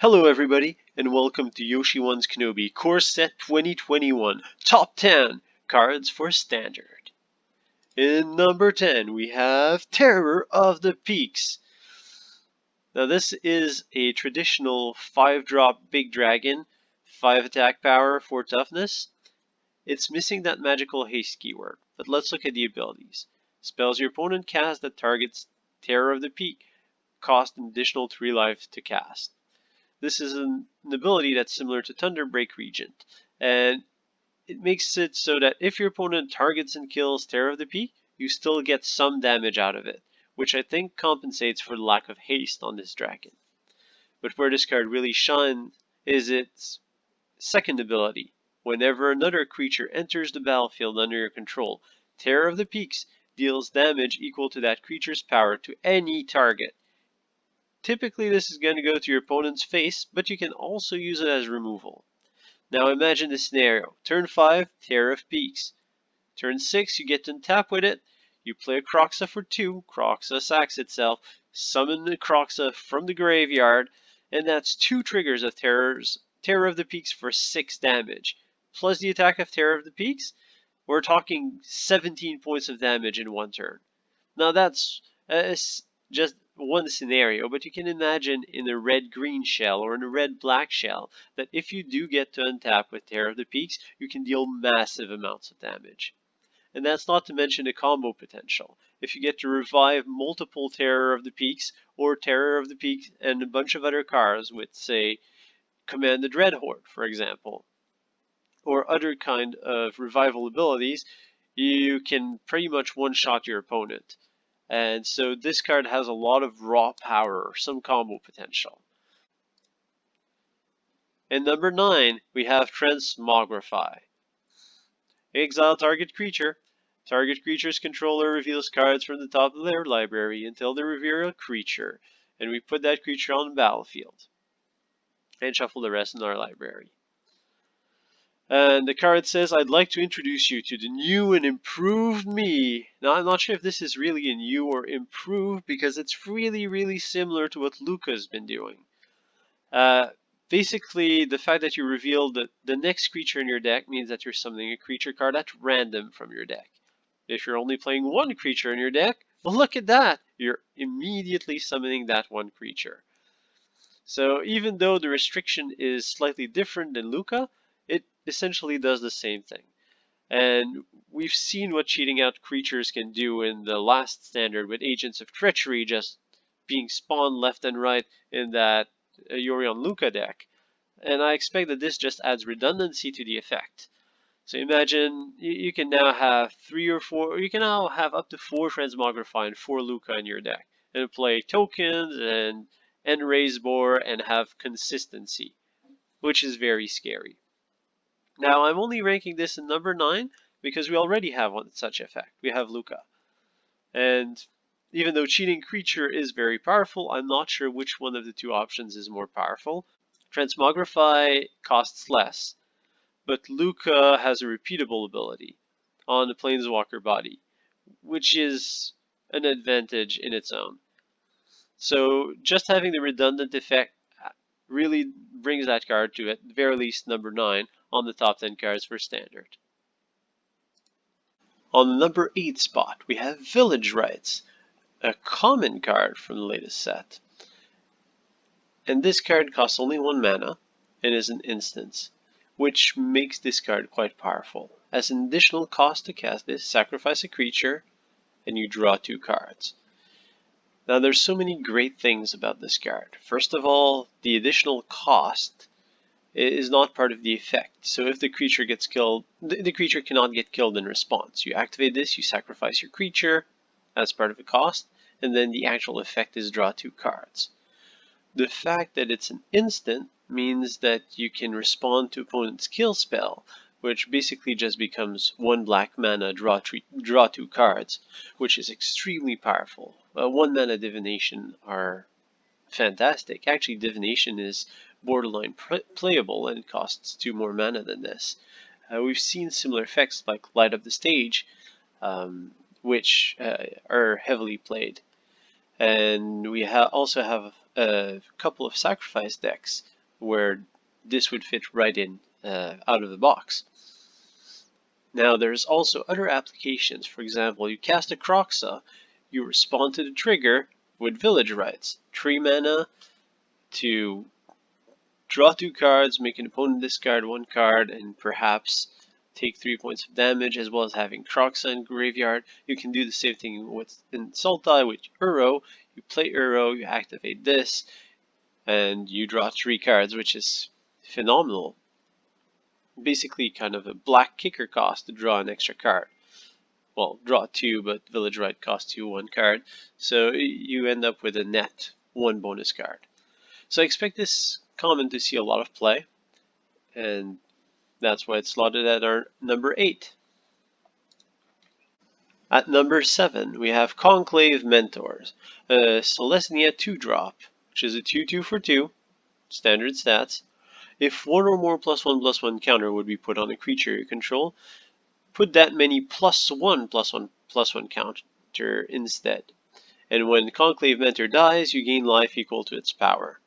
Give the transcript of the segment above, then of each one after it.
Hello everybody, and welcome to Yoshi One's Kenobi Core Set 2021 Top 10 Cards for Standard. In number 10 we have Terror of the Peaks. Now this is a traditional 5-drop big dragon, 5 attack power, 4 toughness. It's missing that magical haste keyword, but let's look at the abilities. Spells your opponent casts that targets Terror of the Peak cost an additional 3 life to cast. This is an ability that's similar to Thunderbreak Regent, and it makes it so that if your opponent targets and kills Terror of the Peak, you still get some damage out of it, which I think compensates for the lack of haste on this dragon. But where this card really shines is its second ability. Whenever another creature enters the battlefield under your control, Terror of the Peaks deals damage equal to that creature's power to any target. Typically this is going to go to your opponent's face, but you can also use it as removal. Now imagine this scenario. Turn 5, Terror of Peaks. Turn 6, you get to untap with it. You play a Kroxa for 2, Kroxa sacks itself, summon the Kroxa from the graveyard, and that's 2 triggers of Terror of the Peaks for 6 damage. Plus the attack of Terror of the Peaks, we're talking 17 points of damage in 1 turn. Now that's just one scenario, but you can imagine in a red-green shell or in a red-black shell that if you do get to untap with Terror of the Peaks, you can deal massive amounts of damage. And that's not to mention the combo potential. If you get to revive multiple Terror of the Peaks or Terror of the Peaks and a bunch of other cards with, say, Command the Dreadhorde, for example, or other kind of revival abilities, you can pretty much one-shot your opponent. And so this card has a lot of raw power or some combo potential. In number 9, we have Transmogrify. Exile target creature. Target creature's controller reveals cards from the top of their library until they reveal a creature, and we put that creature on the battlefield and shuffle the rest in our library. And the card says, I'd like to introduce you to the new and improved me. Now, I'm not sure if this is really a new or improved because it's really similar to what Luca's been doing. Basically, the fact that you reveal the next creature in your deck means that you're summoning a creature card at random from your deck. If you're only playing one creature in your deck, well, look at that. You're immediately summoning that one creature. So even though the restriction is slightly different than Luca, it essentially does the same thing. And we've seen what cheating out creatures can do in the last standard with Agents of Treachery just being spawned left and right in that Yorion Luca deck. And I expect that this just adds redundancy to the effect. So imagine you can now have 3 or 4, or you can now have up to 4 Transmogrify and 4 Luca in your deck, and play tokens and raise board and have consistency, which is very scary. Now, I'm only ranking this in number 9 because we already have one such effect. We have Luca. And even though cheating creature is very powerful, I'm not sure which one of the two options is more powerful. Transmogrify costs less, but Luca has a repeatable ability on the Planeswalker body, which is an advantage in its own. So just having the redundant effect really brings that card to, at the very least, number 9 on the top 10 cards for Standard. On the number 8 spot, we have Village Rites, a common card from the latest set. And this card costs only 1 mana and is an instance, which makes this card quite powerful. As an additional cost to cast this, sacrifice a creature and you draw 2 cards. Now there's so many great things about this card. First of all, the additional cost is not part of the effect. So if the creature gets killed, the creature cannot get killed in response. You activate this, you sacrifice your creature as part of the cost, and then the actual effect is draw 2 cards. The fact that it's an instant means that you can respond to opponent's kill spell, which basically just becomes 1 black mana, draw 2 cards, which is extremely powerful. 1 mana divination are fantastic. Actually, divination is borderline playable and costs 2 more mana than this. We've seen similar effects like Light Up the Stage, which are heavily played. And we also have a couple of sacrifice decks where this would fit right in out of the box. Now there's also other applications. For example, you cast a Kroxa, you respond to the trigger with Village Rites. 3 mana to draw 2 cards, make an opponent discard 1 card, and perhaps take 3 points of damage, as well as having Kroxa in graveyard. You can do the same thing with in Sultai with Uro. You play Uro, you activate this, and you draw 3 cards, which is phenomenal. Basically kind of a black kicker cost to draw an extra card. Well, draw 2, but Village Rite costs you 1 card, so you end up with a net 1 bonus card. So I expect this common to see a lot of play, and that's why it's slotted at our number 8. At number 7, we have Conclave Mentors, a Selesnya 2-drop, which is a 2/2 for 2, standard stats. If 1 or more +1/+1 counter would be put on a creature you control, put that many +1/+1/+1 counter instead. And when Conclave Mentor dies, you gain life equal to its power.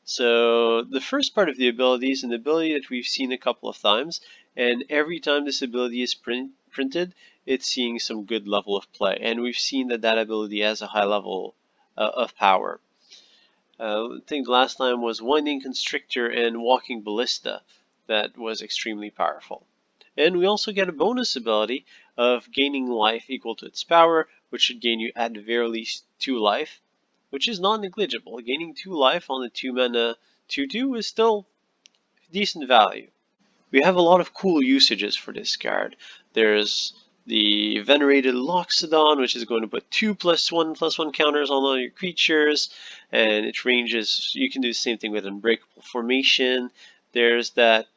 So the first part of the ability is an ability that we've seen a couple of times, and every time this ability is printed, it's seeing some good level of play, and we've seen that that ability has a high level of power. I think the last time was Winding Constrictor and Walking Ballista that was extremely powerful. And we also get a bonus ability of gaining life equal to its power, which should gain you at the very least 2 life, which is not negligible. Gaining 2 life on the 2 mana 2/2 is still decent value. We have a lot of cool usages for this card. There's the Venerated Loxodon, which is going to put 2 +1/+1 counters on all your creatures, and it ranges. You can do the same thing with Unbreakable Formation. There's that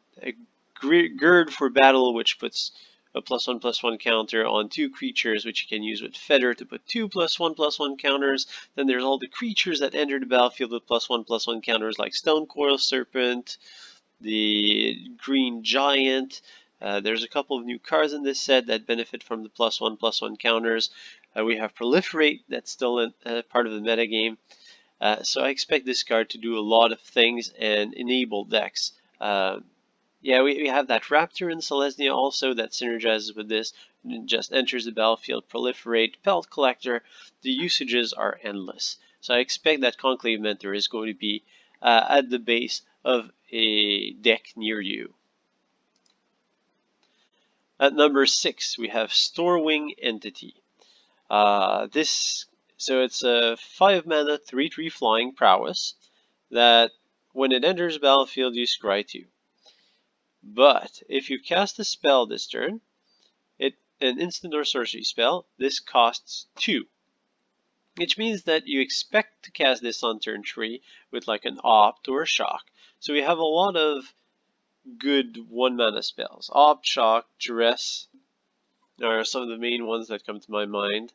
Gird for Battle, which puts a +1/+1 counter on 2 creatures, which you can use with Feather to put 2 +1/+1 counters. Then there's all the creatures that enter the battlefield with +1/+1 counters, like Stonecoil Serpent, the Green Giant. There's a couple of new cards in this set that benefit from the +1/+1 counters. We have Proliferate, that's still part of the metagame. So I expect this card to do a lot of things and enable decks. Yeah, we have that Raptor in Selesnya also that synergizes with this. It just enters the battlefield, Proliferate, Pelt Collector. The usages are endless. So I expect that Conclave Mentor is going to be at the base of a deck near you. At number 6, we have Storwing Entity. So it's a 5 mana 3/3 flying prowess that when it enters battlefield you scry 2. But if you cast a spell this turn, an instant or sorcery spell, this costs 2. Which means that you expect to cast this on turn 3 with like an Opt or a Shock. So we have a lot of good 1 mana spells. Opt, Shock, Duress are some of the main ones that come to my mind.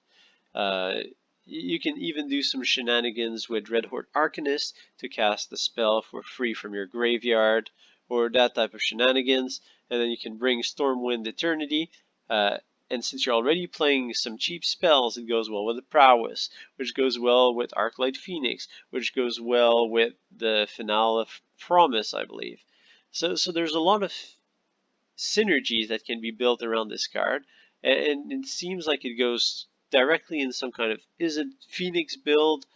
You can even do some shenanigans with Red Horde Arcanist to cast the spell for free from your graveyard, or that type of shenanigans, and then you can bring Stormwind Eternity, and since you're already playing some cheap spells, it goes well with the Prowess, which goes well with Arclight Phoenix, which goes well with the Finale of Promise, I believe. So there's a lot of synergies that can be built around this card, and it seems like it goes directly in some kind of Phoenix build.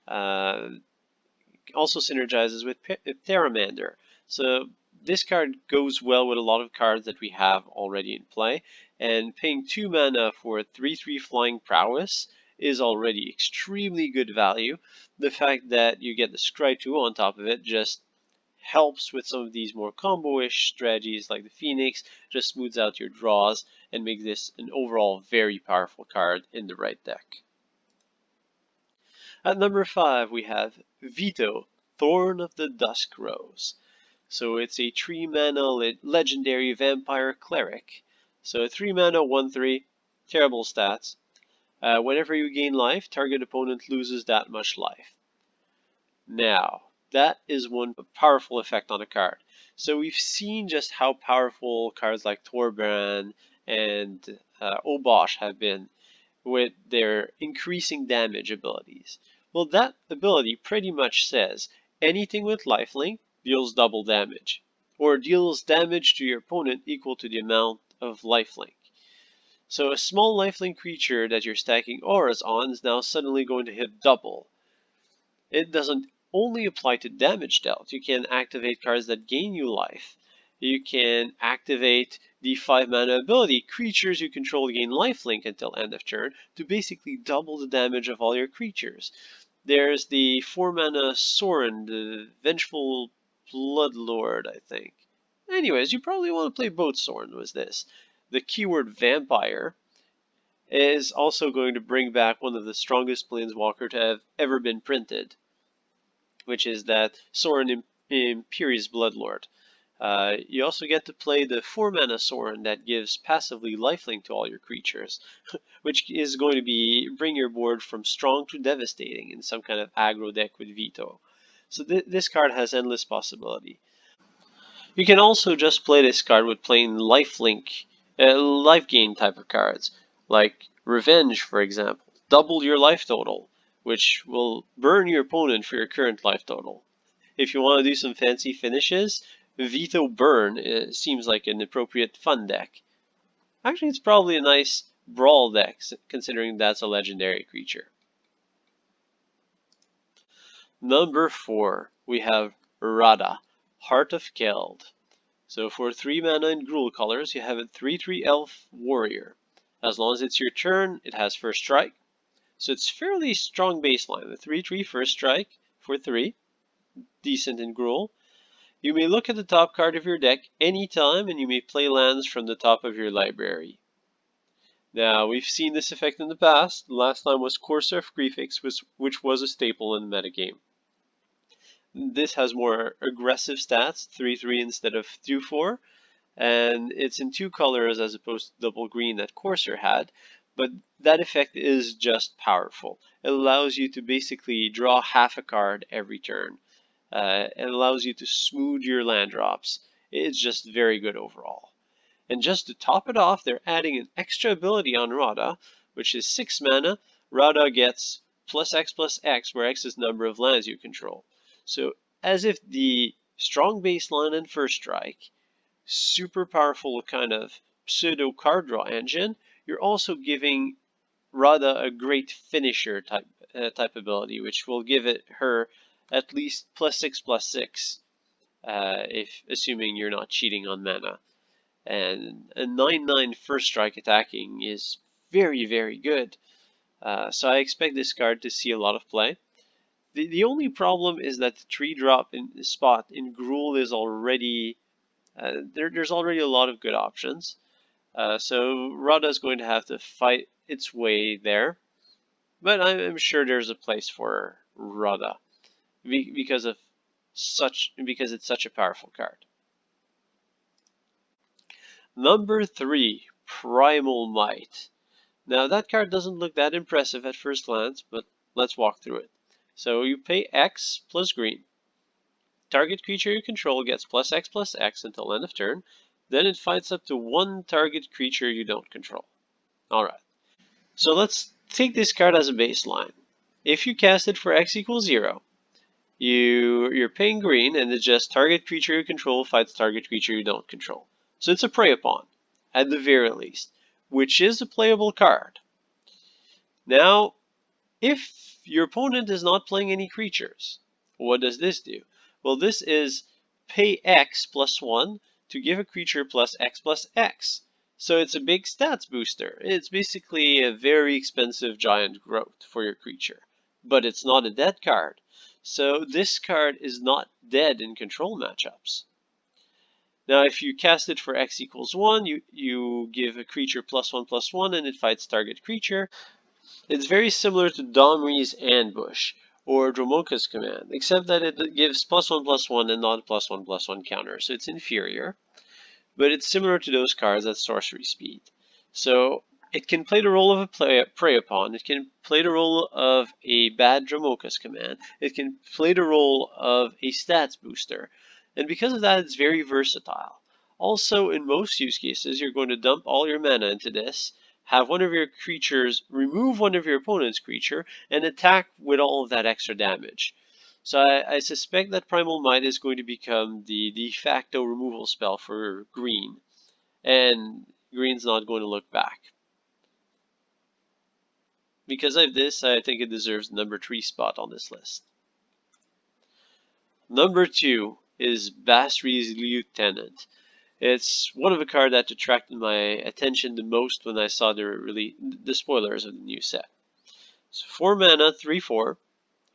Also synergizes with Pteramander. So this card goes well with a lot of cards that we have already in play, and paying 2 mana for a 3/3 flying prowess is already extremely good value. The fact that you get the Scry 2 on top of it just helps with some of these more combo-ish strategies like the Phoenix, just smooths out your draws and makes this an overall very powerful card in the right deck. At number 5, we have Vito, Thorn of the Dusk Rose. So it's a 3 mana legendary vampire cleric. So 3 mana, 1/3, terrible stats. Whenever you gain life, target opponent loses that much life. Now, that is one powerful effect on a card. So we've seen just how powerful cards like Torbran and Obosh have been with their increasing damage abilities. Well, that ability pretty much says anything with lifelink deals double damage, or deals damage to your opponent equal to the amount of lifelink. So a small lifelink creature that you're stacking auras on is now suddenly going to hit double. It doesn't only apply to damage dealt. You can activate cards that gain you life. You can activate the 5 mana ability, creatures you control gain lifelink until end of turn, to basically double the damage of all your creatures. There's the 4 mana Sorin, the Vengeful Bloodlord, I think. Anyways, you probably want to play both Sorin with this. The keyword Vampire is also going to bring back one of the strongest Planeswalker to have ever been printed, which is that Sorin Imperious Bloodlord. You also get to play the 4 mana Sorin that gives passively lifelink to all your creatures, which is going to bring your board from strong to devastating in some kind of aggro deck with veto. So this card has endless possibility. You can also just play this card with plain lifelink, life gain type of cards, like Revenge, for example. Double your life total, which will burn your opponent for your current life total. If you want to do some fancy finishes, Veto Burn seems like an appropriate fun deck. Actually, it's probably a nice brawl deck, considering that's a legendary creature. Number 4, we have Radha, Heart of Keld. So for 3 mana in Gruul colors, you have a 3/3 elf warrior. As long as it's your turn, it has first strike. So it's fairly strong baseline. The 3/3 first strike for 3, decent in Gruul. You may look at the top card of your deck anytime, and you may play lands from the top of your library. Now, we've seen this effect in the past. The last time was Courser of Griefix, which was a staple in the metagame. This has more aggressive stats, 3/3 instead of 2/4, and it's in 2 colors as opposed to double green that Courser had, but that effect is just powerful. It allows you to basically draw half a card every turn. It allows you to smooth your land drops. It's just very good overall. And just to top it off, they're adding an extra ability on Radha, which is 6 mana. Radha gets +X/+X, where X is the number of lands you control. So as if the strong baseline and first strike, super powerful kind of pseudo card draw engine, you're also giving Radha a great finisher type ability, which will give her at least +6/+6, if assuming you're not cheating on mana. And a 9/9 first strike attacking is very, very good. So I expect this card to see a lot of play. The only problem is that the 3-drop in spot in Gruul is already there's already a lot of good options. So Radha is going to have to fight its way there, but I'm sure there's a place for Radha because it's such a powerful card. Number 3, Primal Might. Now that card doesn't look that impressive at first glance, but let's walk through it. So you pay X plus green. Target creature you control gets +X/+X until end of turn. Then it fights up to 1 target creature you don't control. Alright, so let's take this card as a baseline. If you cast it for X equals 0, you're paying green, and it's just target creature you control fights target creature you don't control. So it's a Prey Upon, at the very least, which is a playable card. Now, if your opponent is not playing any creatures, what does this do? Well, this is pay X plus 1 to give a creature +X/+X. So it's a big stats booster. It's basically a very expensive giant growth for your creature, but it's not a dead card. So this card is not dead in control matchups. Now, if you cast it for X equals 1, you give a creature +1/+1 and it fights target creature. It's very similar to Domri's Ambush or Dromoka's Command, except that it gives +1/+1 and not +1/+1 counter, so it's inferior. But it's similar to those cards at sorcery speed. So it can play the role of a Prey Upon, it can play the role of a bad Dromoka's Command, it can play the role of a stats booster, and because of that it's very versatile. Also, in most use cases, you're going to dump all your mana into this, have one of your creatures remove one of your opponent's creature and attack with all of that extra damage. So I suspect that Primal Mind is going to become the de facto removal spell for green, and green's not going to look back. Because of this, I think it deserves the number 3 spot on this list. Number 2 is Vasaris Lieutenant. It's one of a card that attracted my attention the most when I saw the spoilers of the new set. So 4 mana, 3/4,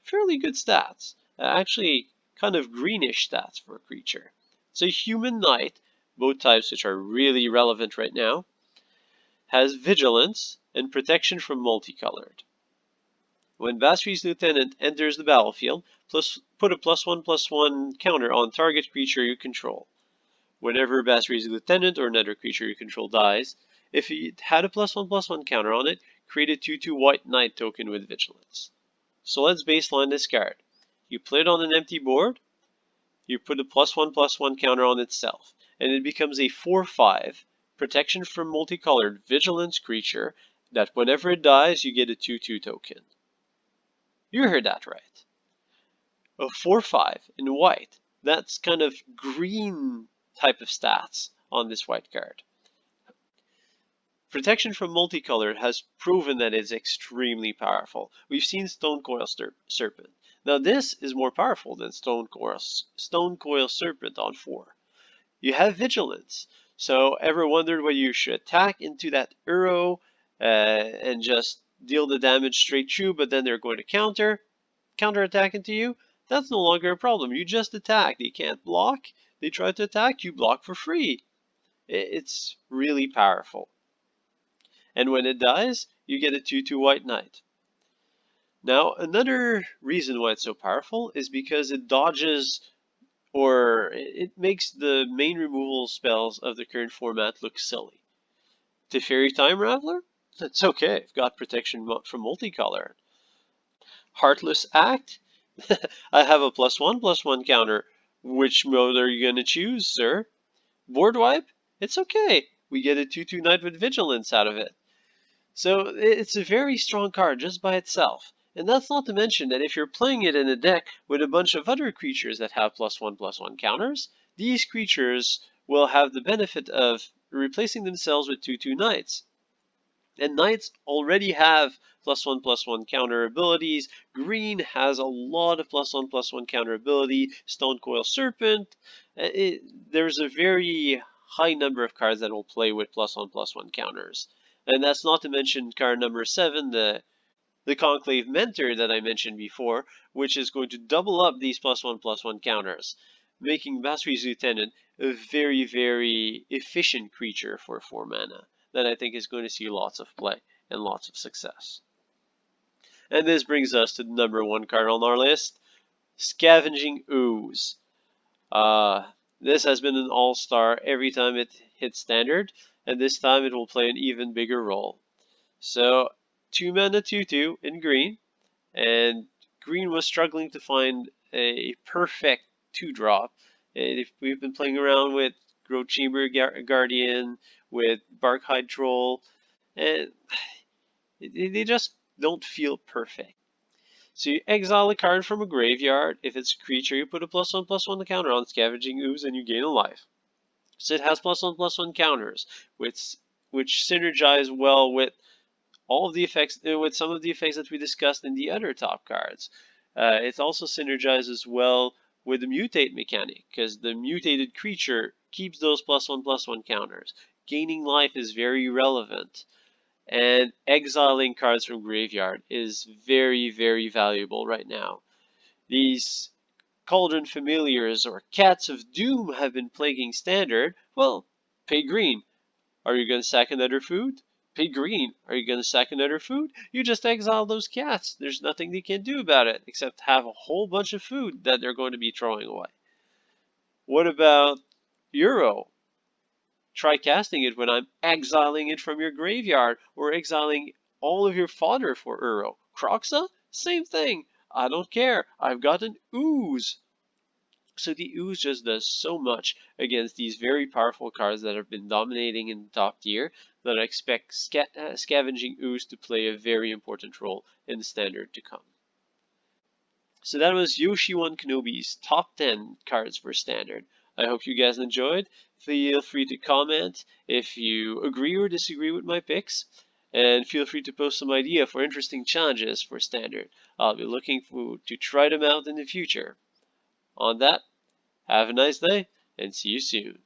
fairly good stats. Actually, kind of greenish stats for a creature. It's a human knight, both types which are really relevant right now. Has vigilance and protection from multicolored. When Vasaris Lieutenant enters the battlefield, put a +1/+1 counter on target creature you control. Whenever Vasaris Lieutenant or another creature you control dies, if it had a +1/+1 counter on it, create a 2/2 white knight token with vigilance. So let's baseline this card. You play it on an empty board, you put a +1/+1 counter on itself, and it becomes a 4/5 protection from multicolored vigilance creature that whenever it dies, you get a 2/2 token. You heard that right. A 4/5 in white. That's kind of green type of stats on this white card. Protection from multicolored has proven that it's extremely powerful. We've seen Stonecoil Serpent. Now this is more powerful than Stonecoil Serpent on 4. You have vigilance. So ever wondered whether you should attack into that Uro and just deal the damage straight through, but then they're going to counterattack into you? That's no longer a problem. You just attack. They can't block. They try to attack, you block for free. It's really powerful. And when it dies, you get a 2/2 white knight. Now, another reason why it's so powerful is because it dodges, or it makes the main removal spells of the current format look silly. Teferi Time Raveler? That's okay, I've got protection from multicolor. Heartless Act? I have a +1/+1 counter. Which mode are you going to choose, sir? Board wipe? It's okay. We get a 2/2 knight with vigilance out of it. So it's a very strong card just by itself. And that's not to mention that if you're playing it in a deck with a bunch of other creatures that have +1/+1 counters, these creatures will have the benefit of replacing themselves with 2/2 knights. And knights already have +1/+1 counter abilities. Green has a lot of +1/+1 counter ability. Stonecoil Serpent. There's a very high number of cards that will play with +1/+1 counters. And that's not to mention card number 7, the Conclave Mentor that I mentioned before, which is going to double up these +1/+1 counters, making Vasaris Lieutenant a very, very efficient creature for 4 mana that I think is going to see lots of play and lots of success. And this brings us to the number 1 card on our list, Scavenging Booze. This has been an all-star every time it hits standard, and this time it will play an even bigger role. So 2 mana 2/2 in green, and green was struggling to find a perfect 2-drop. We've been playing around with Growth Chamber Guardian, with Barkhide Troll, and they just don't feel perfect. So you exile a card from a graveyard. If it's a creature, you put a +1/+1 counter on Scavenging Booze and you gain a life. So it has +1/+1 counters, which synergize well with all of the effects, with some of the effects that we discussed in the other top cards. It also synergizes well with the mutate mechanic, because the mutated creature keeps those +1/+1 counters. Gaining life is very relevant, and exiling cards from graveyard is very, very valuable right now. These Cauldron Familiars or Cats of Doom have been plaguing standard. Well, pay green. Are you going to sack another food? Pay green. Are you going to sack another food? You just exile those cats. There's nothing they can do about it except have a whole bunch of food that they're going to be throwing away. What about Uro? Try casting it when I'm exiling it from your graveyard or exiling all of your fodder for Uro. Kroxa? Same thing. I don't care. I've got an Ooze. So the Ooze just does so much against these very powerful cards that have been dominating in the top tier that I expect Scavenging Ooze to play a very important role in the standard to come. So that was Yoshi-1 Kenobi's top 10 cards for standard. I hope you guys enjoyed. Feel free to comment if you agree or disagree with my picks. And feel free to post some idea for interesting challenges for standard. I'll be looking forward to try them out in the future. On that, have a nice day and see you soon.